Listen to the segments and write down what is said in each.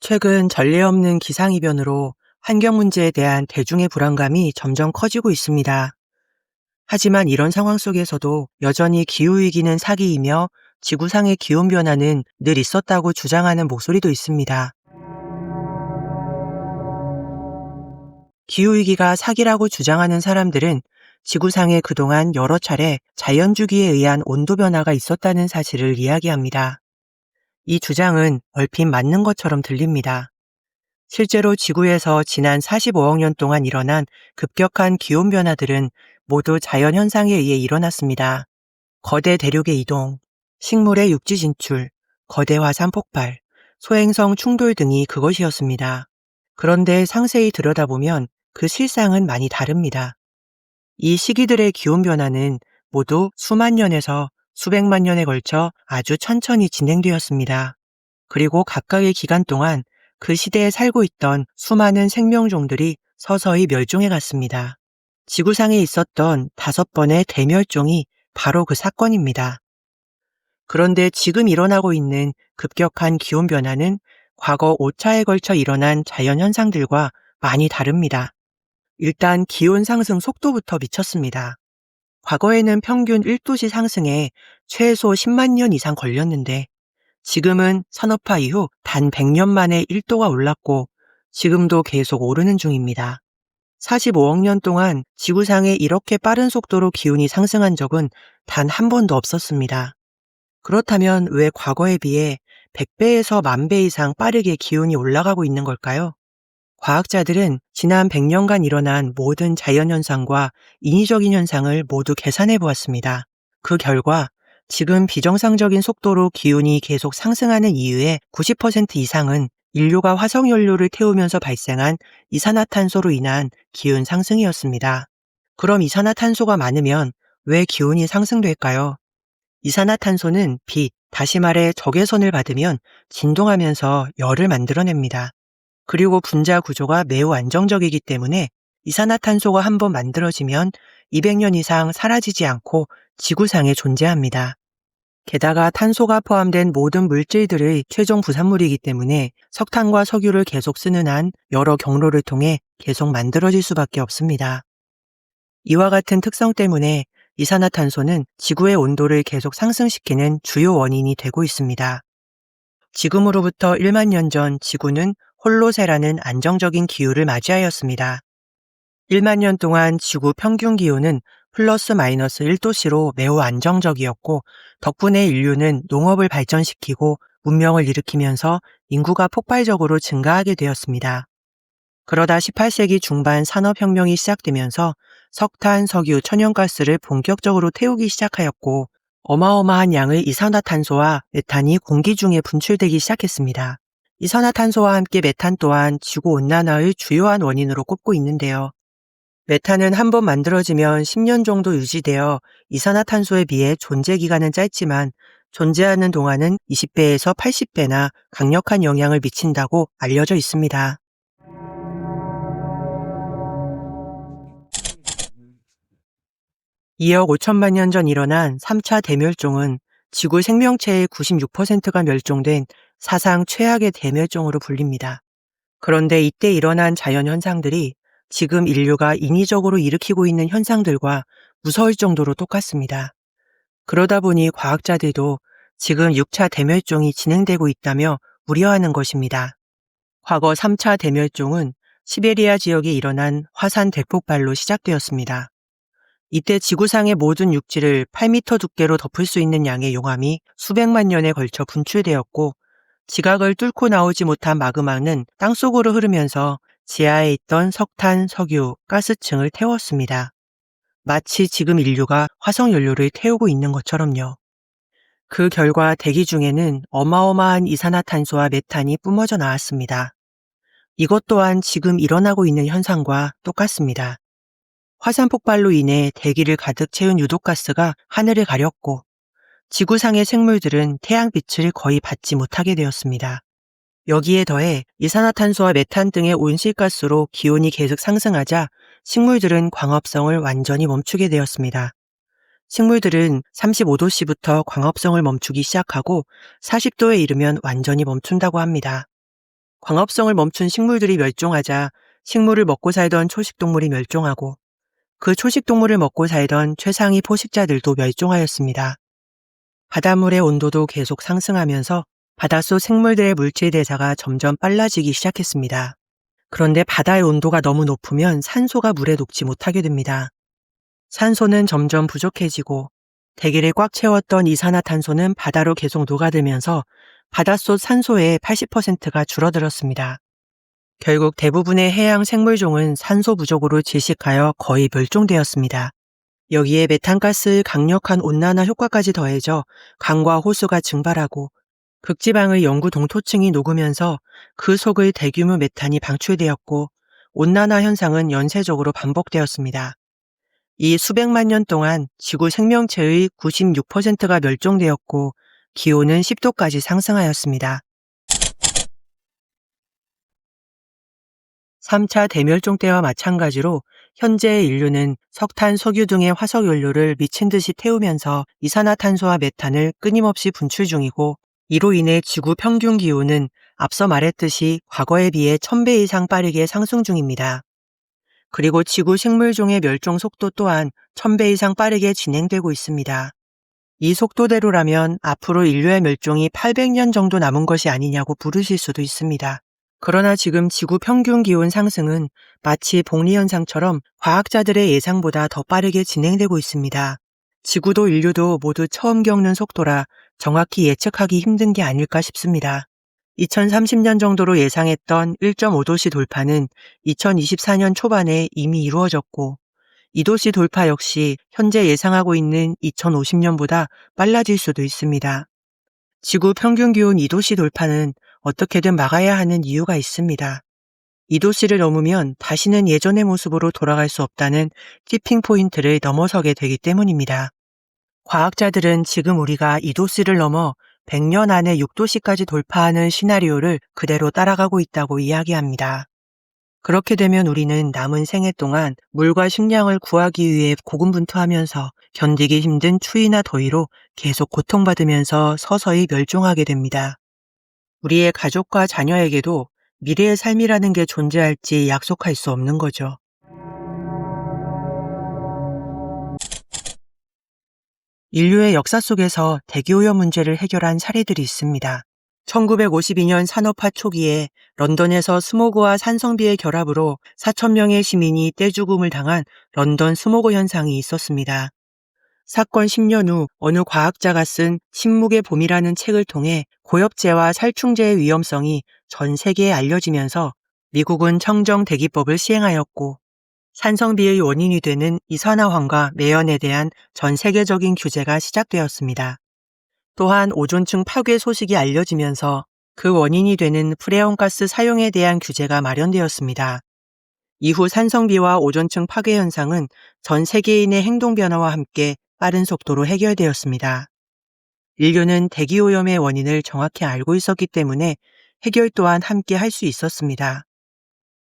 최근 전례 없는 기상이변으로 환경 문제에 대한 대중의 불안감이 점점 커지고 있습니다. 하지만 이런 상황 속에서도 여전히 기후위기는 사기이며 지구상의 기온변화는 늘 있었다고 주장하는 목소리도 있습니다. 기후위기가 사기라고 주장하는 사람들은 지구상에 그동안 여러 차례 자연주기에 의한 온도변화가 있었다는 사실을 이야기합니다. 이 주장은 얼핏 맞는 것처럼 들립니다. 실제로 지구에서 지난 45억 년 동안 일어난 급격한 기온 변화들은 모두 자연현상에 의해 일어났습니다. 거대 대륙의 이동, 식물의 육지 진출, 거대 화산 폭발, 소행성 충돌 등이 그것이었습니다. 그런데 상세히 들여다보면 그 실상은 많이 다릅니다. 이 시기들의 기온 변화는 모두 수만 년에서 수백만 년에 걸쳐 아주 천천히 진행되었습니다. 그리고 각각의 기간 동안 그 시대에 살고 있던 수많은 생명종들이 서서히 멸종해 갔습니다. 지구상에 있었던 5번의 대멸종이 바로 그 사건입니다. 그런데 지금 일어나고 있는 급격한 기온 변화는 과거 5차에 걸쳐 일어난 자연현상들과 많이 다릅니다. 일단 기온 상승 속도부터 미쳤습니다. 과거에는 평균 1도씨 상승에 최소 10만 년 이상 걸렸는데 지금은 산업화 이후 단 100년 만에 1도가 올랐고 지금도 계속 오르는 중입니다. 45억 년 동안 지구상에 이렇게 빠른 속도로 기온이 상승한 적은 단 한 번도 없었습니다. 그렇다면 왜 과거에 비해 100배에서 10,000배 이상 빠르게 기온이 올라가고 있는 걸까요? 과학자들은 지난 100년간 일어난 모든 자연현상과 인위적인 현상을 모두 계산해 보았습니다. 그 결과 지금 비정상적인 속도로 기온이 계속 상승하는 이유의 90% 이상은 인류가 화석연료를 태우면서 발생한 이산화탄소로 인한 기온 상승이었습니다. 그럼 이산화탄소가 많으면 왜 기온이 상승될까요? 이산화탄소는 빛, 다시 말해 적외선을 받으면 진동하면서 열을 만들어냅니다. 그리고 분자 구조가 매우 안정적이기 때문에 이산화탄소가 한번 만들어지면 200년 이상 사라지지 않고 지구상에 존재합니다. 게다가 탄소가 포함된 모든 물질들의 최종 부산물이기 때문에 석탄과 석유를 계속 쓰는 한 여러 경로를 통해 계속 만들어질 수밖에 없습니다. 이와 같은 특성 때문에 이산화탄소는 지구의 온도를 계속 상승시키는 주요 원인이 되고 있습니다. 지금으로부터 1만 년 전 지구는 홀로세라는 안정적인 기후를 맞이하였습니다. 1만 년 동안 지구 평균 기온은 플러스 마이너스 1도씨로 매우 안정적이었고 덕분에 인류는 농업을 발전시키고 문명을 일으키면서 인구가 폭발적으로 증가하게 되었습니다. 그러다 18세기 중반 산업혁명이 시작되면서 석탄, 석유, 천연가스를 본격적으로 태우기 시작하였고 어마어마한 양의 이산화탄소와 메탄이 공기 중에 분출되기 시작했습니다. 이산화탄소와 함께 메탄 또한 지구온난화의 주요한 원인으로 꼽고 있는데요. 메탄은 한번 만들어지면 10년 정도 유지되어 이산화탄소에 비해 존재 기간은 짧지만 존재하는 동안은 20배에서 80배나 강력한 영향을 미친다고 알려져 있습니다. (2억 5천만 년) 전 일어난 3차 대멸종은 지구 생명체의 96%가 멸종된 사상 최악의 대멸종으로 불립니다. 그런데 이때 일어난 자연현상들이 지금 인류가 인위적으로 일으키고 있는 현상들과 무서울 정도로 똑같습니다. 그러다 보니 과학자들도 지금 6차 대멸종이 진행되고 있다며 우려하는 것입니다. 과거 3차 대멸종은 시베리아 지역에 일어난 화산 대폭발로 시작되었습니다. 이때 지구상의 모든 육지를 8m 두께로 덮을 수 있는 양의 용암이 수백만 년에 걸쳐 분출되었고 지각을 뚫고 나오지 못한 마그마는 땅속으로 흐르면서 지하에 있던 석탄, 석유, 가스층을 태웠습니다. 마치 지금 인류가 화석연료를 태우고 있는 것처럼요. 그 결과 대기 중에는 어마어마한 이산화탄소와 메탄이 뿜어져 나왔습니다. 이것 또한 지금 일어나고 있는 현상과 똑같습니다. 화산 폭발로 인해 대기를 가득 채운 유독가스가 하늘을 가렸고 지구상의 생물들은 태양빛을 거의 받지 못하게 되었습니다. 여기에 더해 이산화탄소와 메탄 등의 온실가스로 기온이 계속 상승하자 식물들은 광합성을 완전히 멈추게 되었습니다. 식물들은 35도씨부터 광합성을 멈추기 시작하고 40도에 이르면 완전히 멈춘다고 합니다. 광합성을 멈춘 식물들이 멸종하자 식물을 먹고 살던 초식동물이 멸종하고 그 초식동물을 먹고 살던 최상위 포식자들도 멸종하였습니다. 바닷물의 온도도 계속 상승하면서 바닷속 생물들의 물질 대사가 점점 빨라지기 시작했습니다. 그런데 바다의 온도가 너무 높으면 산소가 물에 녹지 못하게 됩니다. 산소는 점점 부족해지고 대기를 꽉 채웠던 이산화탄소는 바다로 계속 녹아들면서 바닷속 산소의 80%가 줄어들었습니다. 결국 대부분의 해양 생물종은 산소 부족으로 질식하여 거의 멸종되었습니다. 여기에 메탄가스의 강력한 온난화 효과까지 더해져 강과 호수가 증발하고 극지방의 영구 동토층이 녹으면서 그 속의 대규모 메탄이 방출되었고 온난화 현상은 연쇄적으로 반복되었습니다. 이 수백만 년 동안 지구 생명체의 96%가 멸종되었고 기온은 10도까지 상승하였습니다. 3차 대멸종 때와 마찬가지로 현재의 인류는 석탄, 석유 등의 화석 연료를 미친 듯이 태우면서 이산화탄소와 메탄을 끊임없이 분출 중이고 이로 인해 지구 평균 기온은 앞서 말했듯이 과거에 비해 1000배 이상 빠르게 상승 중입니다. 그리고 지구 생물종의 멸종 속도 또한 1000배 이상 빠르게 진행되고 있습니다. 이 속도대로라면 앞으로 인류의 멸종이 800년 정도 남은 것이 아니냐고 물으실 수도 있습니다. 그러나 지금 지구 평균 기온 상승은 마치 복리현상처럼 과학자들의 예상보다 더 빠르게 진행되고 있습니다. 지구도 인류도 모두 처음 겪는 속도라 정확히 예측하기 힘든 게 아닐까 싶습니다. 2030년 정도로 예상했던 1.5도씨 돌파는 2024년 초반에 이미 이루어졌고 2도씨 돌파 역시 현재 예상하고 있는 2050년보다 빨라질 수도 있습니다. 지구 평균 기온 2도씨 돌파는 어떻게든 막아야 하는 이유가 있습니다. 2도씨를 넘으면 다시는 예전의 모습으로 돌아갈 수 없다는 티핑 포인트를 넘어서게 되기 때문입니다. 과학자들은 지금 우리가 2도씨를 넘어 100년 안에 6도씨까지 돌파하는 시나리오를 그대로 따라가고 있다고 이야기합니다. 그렇게 되면 우리는 남은 생애 동안 물과 식량을 구하기 위해 고군분투하면서 견디기 힘든 추위나 더위로 계속 고통받으면서 서서히 멸종하게 됩니다. 우리의 가족과 자녀에게도 미래의 삶이라는 게 존재할지 약속할 수 없는 거죠. 인류의 역사 속에서 대기오염 문제를 해결한 사례들이 있습니다. 1952년 산업화 초기에 런던에서 스모그와 산성비의 결합으로 4,000명의 시민이 떼죽음을 당한 런던 스모그 현상이 있었습니다. 사건 10년 후 어느 과학자가 쓴 침묵의 봄이라는 책을 통해 고엽제와 살충제의 위험성이 전 세계에 알려지면서 미국은 청정대기법을 시행하였고 산성비의 원인이 되는 이산화황과 매연에 대한 전 세계적인 규제가 시작되었습니다. 또한 오존층 파괴 소식이 알려지면서 그 원인이 되는 프레온가스 사용에 대한 규제가 마련되었습니다. 이후 산성비와 오존층 파괴 현상은 전 세계인의 행동 변화와 함께 빠른 속도로 해결되었습니다. 인류는 대기오염의 원인을 정확히 알고 있었기 때문에 해결 또한 함께 할 수 있었습니다.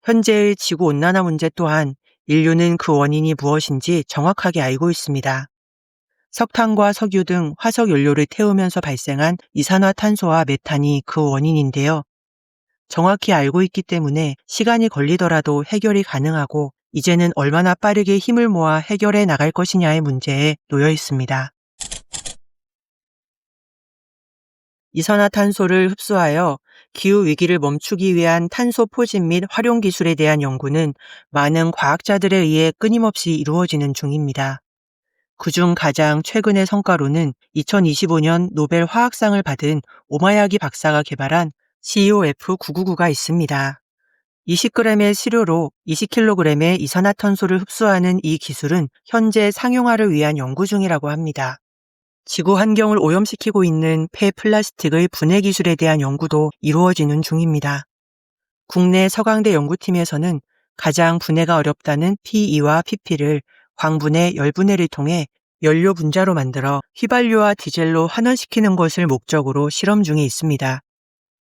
현재의 지구온난화 문제 또한 인류는 그 원인이 무엇인지 정확하게 알고 있습니다. 석탄과 석유 등 화석 연료를 태우면서 발생한 이산화탄소와 메탄이 그 원인인데요. 정확히 알고 있기 때문에 시간이 걸리더라도 해결이 가능하고 이제는 얼마나 빠르게 힘을 모아 해결해 나갈 것이냐의 문제에 놓여 있습니다. 이산화탄소를 흡수하여 기후위기를 멈추기 위한 탄소 포집 및 활용 기술에 대한 연구는 많은 과학자들에 의해 끊임없이 이루어지는 중입니다. 그중 가장 최근의 성과로는 2025년 노벨 화학상을 받은 오마야기 박사가 개발한 COF999가 있습니다. 20g의 시료로 20kg의 이산화탄소를 흡수하는 이 기술은 현재 상용화를 위한 연구 중이라고 합니다. 지구 환경을 오염시키고 있는 폐 플라스틱의 분해 기술에 대한 연구도 이루어지는 중입니다. 국내 서강대 연구팀에서는 가장 분해가 어렵다는 PE와 PP를 광분해 열분해를 통해 연료 분자로 만들어 휘발유와 디젤로 환원시키는 것을 목적으로 실험 중에 있습니다.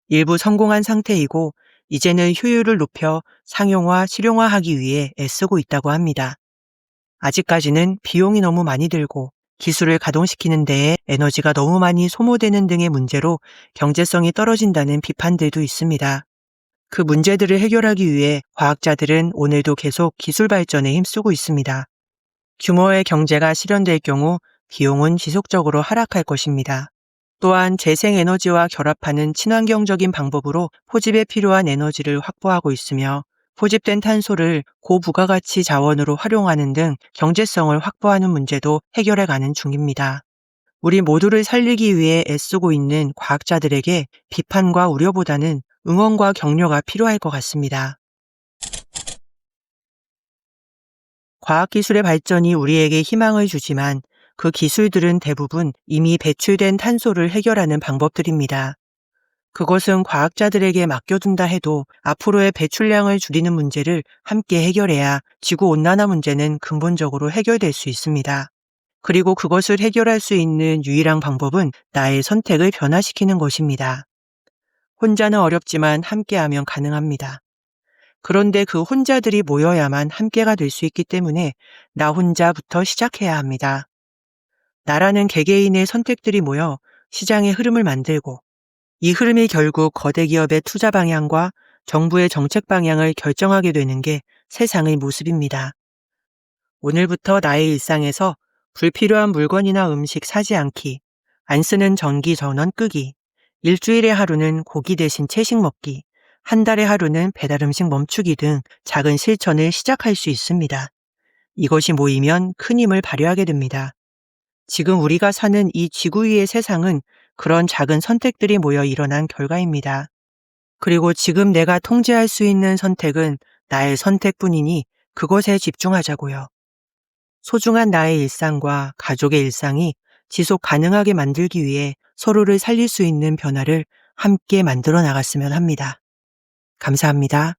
일부 성공한 상태이고 이제는 효율을 높여 상용화, 실용화하기 위해 애쓰고 있다고 합니다. 아직까지는 비용이 너무 많이 들고 기술을 가동시키는 데에 에너지가 너무 많이 소모되는 등의 문제로 경제성이 떨어진다는 비판들도 있습니다. 그 문제들을 해결하기 위해 과학자들은 오늘도 계속 기술 발전에 힘쓰고 있습니다. 규모의 경제가 실현될 경우 비용은 지속적으로 하락할 것입니다. 또한 재생에너지와 결합하는 친환경적인 방법으로 포집에 필요한 에너지를 확보하고 있으며 포집된 탄소를 고부가가치 자원으로 활용하는 등 경제성을 확보하는 문제도 해결해 가는 중입니다. 우리 모두를 살리기 위해 애쓰고 있는 과학자들에게 비판과 우려보다는 응원과 격려가 필요할 것 같습니다. 과학기술의 발전이 우리에게 희망을 주지만 그 기술들은 대부분 이미 배출된 탄소를 해결하는 방법들입니다. 그것은 과학자들에게 맡겨둔다 해도 앞으로의 배출량을 줄이는 문제를 함께 해결해야 지구온난화 문제는 근본적으로 해결될 수 있습니다. 그리고 그것을 해결할 수 있는 유일한 방법은 나의 선택을 변화시키는 것입니다. 혼자는 어렵지만 함께하면 가능합니다. 그런데 그 혼자들이 모여야만 함께가 될 수 있기 때문에 나 혼자부터 시작해야 합니다. 나라는 개개인의 선택들이 모여 시장의 흐름을 만들고 이 흐름이 결국 거대 기업의 투자 방향과 정부의 정책 방향을 결정하게 되는 게 세상의 모습입니다. 오늘부터 나의 일상에서 불필요한 물건이나 음식 사지 않기, 안 쓰는 전기 전원 끄기, 일주일에 하루는 고기 대신 채식 먹기, 한 달에 하루는 배달 음식 멈추기 등 작은 실천을 시작할 수 있습니다. 이것이 모이면 큰 힘을 발휘하게 됩니다. 지금 우리가 사는 이 지구 위의 세상은 그런 작은 선택들이 모여 일어난 결과입니다. 그리고 지금 내가 통제할 수 있는 선택은 나의 선택뿐이니 그것에 집중하자고요. 소중한 나의 일상과 가족의 일상이 지속 가능하게 만들기 위해 서로를 살릴 수 있는 변화를 함께 만들어 나갔으면 합니다. 감사합니다.